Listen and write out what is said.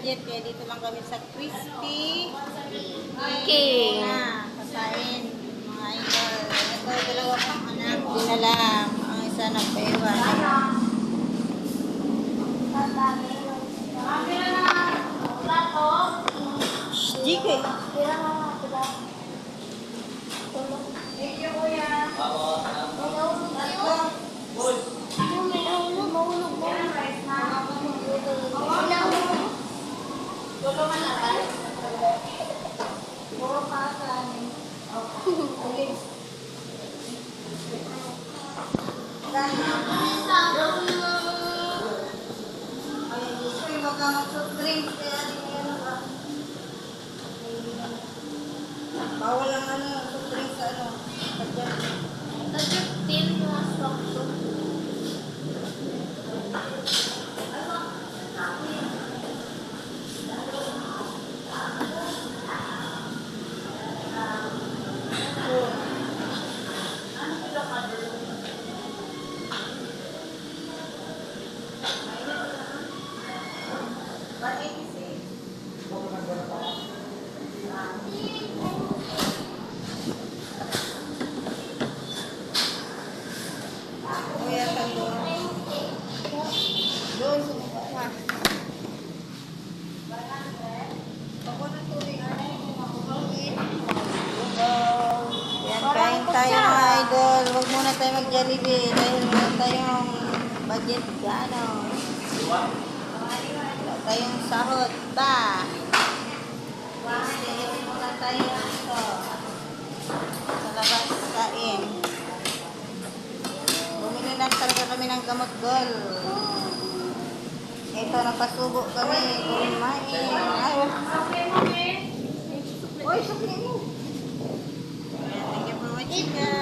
budget. Kaya dito lang kami sa Crispy King. Kakain, mga idol. Ito, dalawa pang anak. Hindi na lang. Ang isa nagpaiwan. Jike. Thank you, kuya. Bawal ang ano, soft drinks sa ano. Kuya, sando. Doon, sumuka ka. Ako na tubig. Yan, kain tayo mga idol. Huwag muna tayo mag-Jollibee dahil meron tayong budget ano. Wala tayong sahod pa. Stay muna tayo ito. Sa labas kain. Bumili lang talaga kami ng gamot gol. Ito, napasubo kami. Kumain. Ay, sakli mo. Thank you for watching guys.